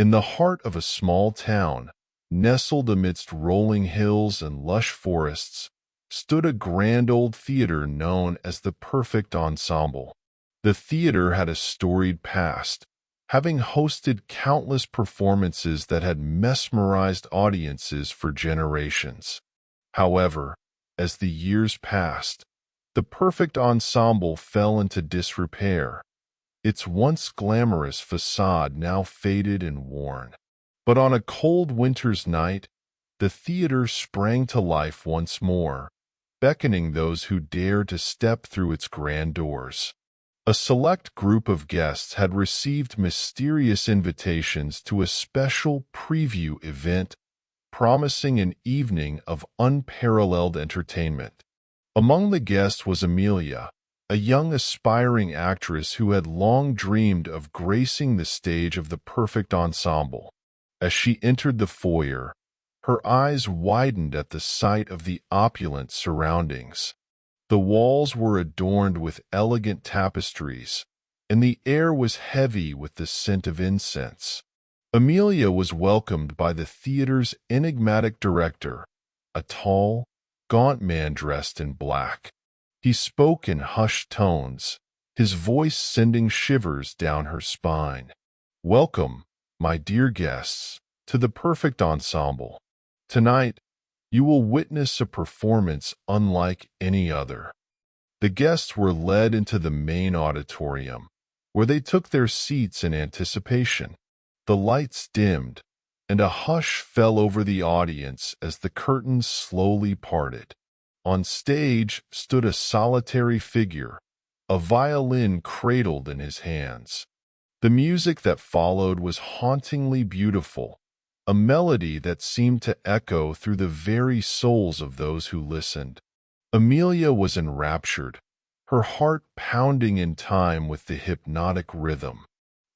In the heart of a small town, nestled amidst rolling hills and lush forests, stood a grand old theater known as the Perfect Ensemble. The theater had a storied past, having hosted countless performances that had mesmerized audiences for generations. However, as the years passed, the Perfect Ensemble fell into disrepair, its once glamorous facade now faded and worn. But on a cold winter's night, the theater sprang to life once more, beckoning those who dared to step through its grand doors. A select group of guests had received mysterious invitations to a special preview event promising an evening of unparalleled entertainment. Among the guests was Amelia, a young aspiring actress who had long dreamed of gracing the stage of the Perfect Ensemble. As she entered the foyer, her eyes widened at the sight of the opulent surroundings. The walls were adorned with elegant tapestries, and the air was heavy with the scent of incense. Amelia was welcomed by the theater's enigmatic director, a tall, gaunt man dressed in black. He spoke in hushed tones, his voice sending shivers down her spine. "Welcome, my dear guests, to the Perfect Ensemble. Tonight, you will witness a performance unlike any other." The guests were led into the main auditorium, where they took their seats in anticipation. The lights dimmed, and a hush fell over the audience as the curtains slowly parted. On stage stood a solitary figure, a violin cradled in his hands. The music that followed was hauntingly beautiful, a melody that seemed to echo through the very souls of those who listened. Amelia was enraptured, her heart pounding in time with the hypnotic rhythm.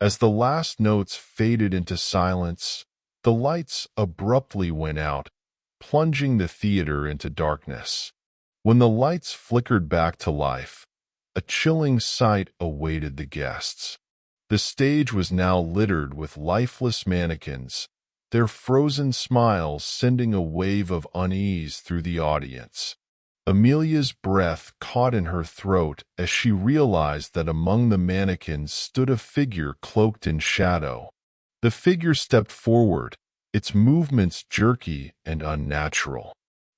As the last notes faded into silence, the lights abruptly went out, plunging the theater into darkness. When the lights flickered back to life, a chilling sight awaited the guests. The stage was now littered with lifeless mannequins, their frozen smiles sending a wave of unease through the audience. Amelia's breath caught in her throat as she realized that among the mannequins stood a figure cloaked in shadow. The figure stepped forward, its movements jerky and unnatural.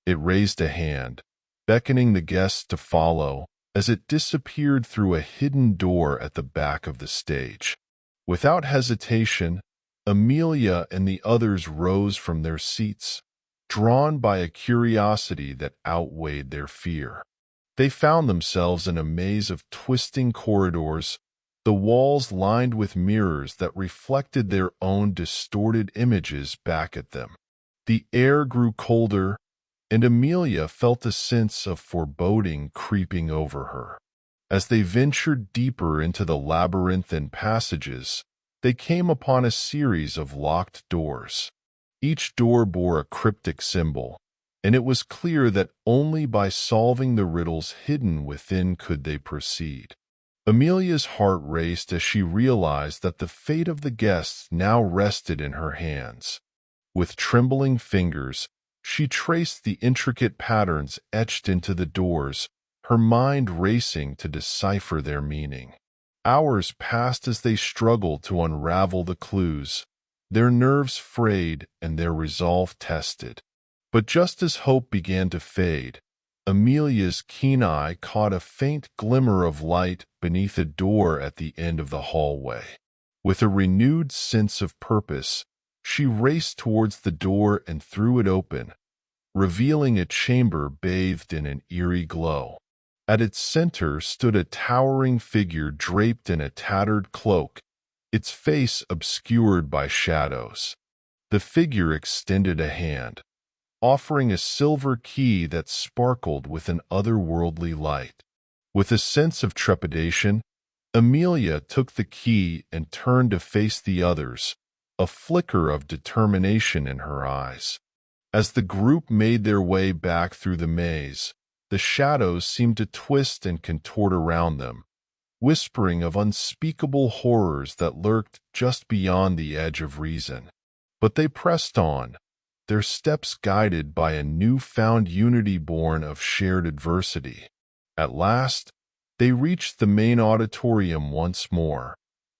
It raised a hand, beckoning the guests to follow as it disappeared through a hidden door at the back of the stage. Without hesitation, Amelia and the others rose from their seats, drawn by a curiosity that outweighed their fear. They found themselves in a maze of twisting corridors, the walls lined with mirrors that reflected their own distorted images back at them. The air grew colder, and Amelia felt a sense of foreboding creeping over her. As they ventured deeper into the labyrinthine passages, they came upon a series of locked doors. Each door bore a cryptic symbol, and it was clear that only by solving the riddles hidden within could they proceed. Amelia's heart raced as she realized that the fate of the guests now rested in her hands. With trembling fingers, she traced the intricate patterns etched into the doors, her mind racing to decipher their meaning. Hours passed as they struggled to unravel the clues, their nerves frayed and their resolve tested. But just as hope began to fade, Amelia's keen eye caught a faint glimmer of light beneath a door at the end of the hallway. With a renewed sense of purpose, she raced towards the door and threw it open, revealing a chamber bathed in an eerie glow. At its center stood a towering figure draped in a tattered cloak, its face obscured by shadows. The figure extended a hand, offering a silver key that sparkled with an otherworldly light. With a sense of trepidation, Amelia took the key and turned to face the others, a flicker of determination in her eyes. As the group made their way back through the maze, the shadows seemed to twist and contort around them, whispering of unspeakable horrors that lurked just beyond the edge of reason. But they pressed on, their steps guided by a newfound unity born of shared adversity. At last, they reached the main auditorium once more,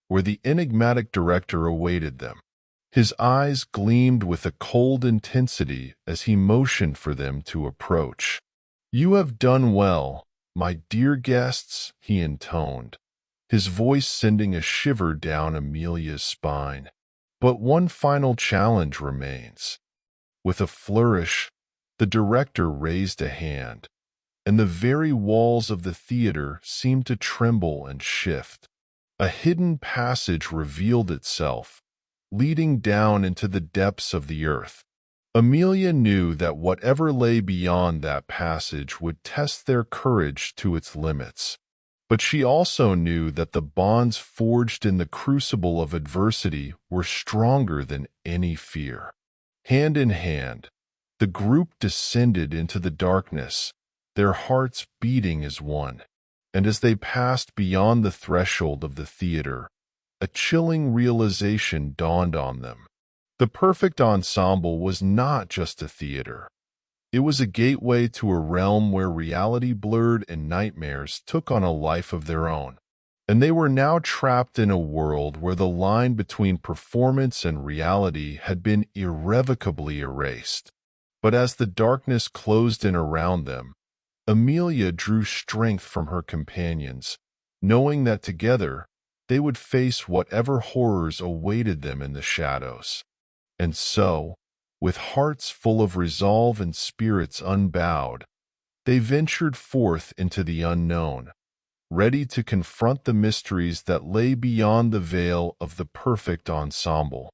where the enigmatic director awaited them. His eyes gleamed with a cold intensity as he motioned for them to approach. "You have done well, my dear guests," he intoned, his voice sending a shiver down Amelia's spine. "But one final challenge remains." With a flourish, the director raised a hand, and the very walls of the theater seemed to tremble and shift. A hidden passage revealed itself, leading down into the depths of the earth. Amelia knew that whatever lay beyond that passage would test their courage to its limits. But she also knew that the bonds forged in the crucible of adversity were stronger than any fear. Hand in hand, the group descended into the darkness, their hearts beating as one. And as they passed beyond the threshold of the theater, a chilling realization dawned on them. The Perfect Ensemble was not just a theater. It was a gateway to a realm where reality blurred and nightmares took on a life of their own. And they were now trapped in a world where the line between performance and reality had been irrevocably erased. But as the darkness closed in around them, Amelia drew strength from her companions, knowing that together they would face whatever horrors awaited them in the shadows. And so, with hearts full of resolve and spirits unbowed, they ventured forth into the unknown, ready to confront the mysteries that lay beyond the veil of the Perfect Ensemble.